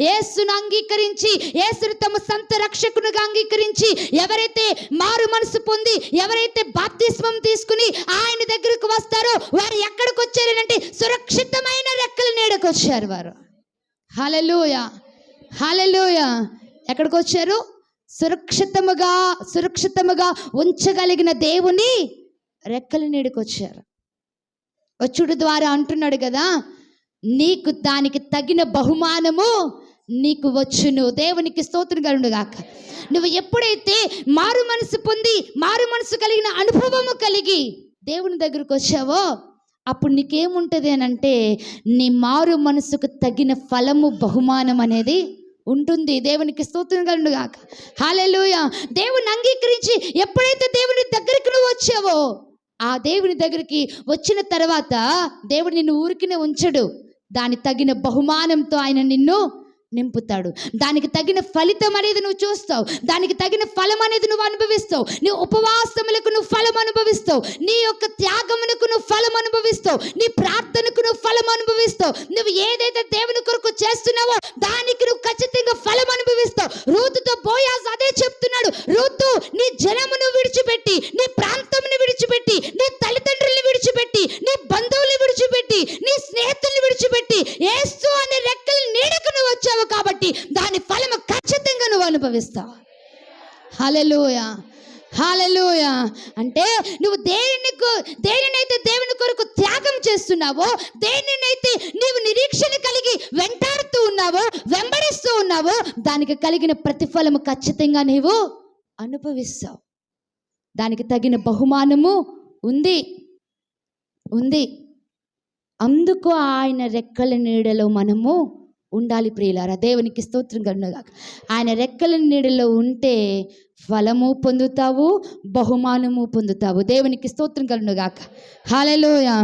యేసును అంగీకరించి, యేసును తమ సొంత రక్షకునిగా అంగీకరించి ఎవరైతే మారు మనసు పొంది, ఎవరైతే బాప్తిస్మం తీసుకుని ఆయన దగ్గరకు వస్తారో వారు ఎక్కడికి వచ్చారంటే సురక్షితమైన రెక్కల నీడకు వచ్చారు వారు. హల్లెలూయా, హల్లెలూయా. ఎక్కడికి వచ్చారు? సురక్షితముగా ఉంచగలిగిన దేవుని రెక్కల నీడకు వచ్చారు. వచ్చుడు ద్వారా అంటున్నాడు కదా, నీకు దానికి తగిన బహుమానము నీకు వచ్చును. దేవునికి స్తోత్రం కలుగును గాక. నువ్వు ఎప్పుడైతే మారు మనసు పొంది, మారు మనసు కలిగిన అనుభవము కలిగి దేవుని దగ్గరకు వచ్చావో అప్పుడు నీకేముంటుంది అని అంటే, నీ మారు మనసుకు తగిన ఫలము, బహుమానం అనేది ఉంటుంది. దేవునికి స్తోత్రం కలుగును గాక. హల్లెలూయా. దేవుని అంగీకరించి ఎప్పుడైతే దేవుని దగ్గరికి నువ్వు వచ్చావో, ఆ దేవుని దగ్గరికి వచ్చిన తర్వాత దేవుడు నిన్ను ఊరికినే ఉంచడు. దాని తగిన బహుమానంతో ఆయన నిన్ను నింపుతాడు. దానికి తగిన ఫలితం అనేది నువ్వు చూస్తావు. దానికి తగిన ఫలం అనేది నువ్వు అనుభవిస్తావు. నీ ఉపవాసములకు నువ్వు ఫలం అనుభవిస్తావు. నీ యొక్క త్యాగమునకు నువ్వు ఫలం అనుభవిస్తావు. నీ ప్రార్థనకు నువ్వు ఫలం అనుభవిస్తావు. నువ్వు ఏదైతే దేవుని కొరకు చేస్తున్నావో దానికి నువ్వు ఖచ్చితంగా ఫలం అనుభవిస్తావు. రూతుతో బోయాజు అదే చెప్తున్నాడు. రూతు, నీ జనమును విడిచిపెట్టి, నీ ప్రాంతమును విడిచిపెట్టి, నీ తల్లిదండ్రులను విడిచిపెట్టి, నీ బంధువులను విడిచిపెట్టి, నీ స్నేహితులను విడిచిపెట్టి యేసు అనే రెక్కల నీడకు నువ్వు వచ్చావు కాబట్టి దాని ఫలము ఖచ్చితంగా నువ్వు అనుభవిస్తావు. హల్లెలూయా, హల్లెలూయా. అంటే నువ్వు దేనినైతే దేవుని కొరకు త్యాగం చేస్తున్నావో, దేనినైతే నీవు నిరీక్షణ కలిగి వెంటాడుతూ ఉన్నావో, వెంబడిస్తూ ఉన్నావో, దానికి కలిగిన ప్రతిఫలము ఖచ్చితంగా నీవు అనుభవిస్తావు. దానికి తగిన బహుమానము ఉంది. అందుకు ఆయన రెక్కల నీడలో మనము ఉండాలి ప్రియులారా. దేవునికి స్తోత్రం కలుగును గాక. ఆయన రెక్కల నీడలో ఉంటే ఫలము పొందుతావు, బహుమానము పొందుతావు. దేవునికి స్తోత్రం కలుగును గాక. హల్లెలూయా.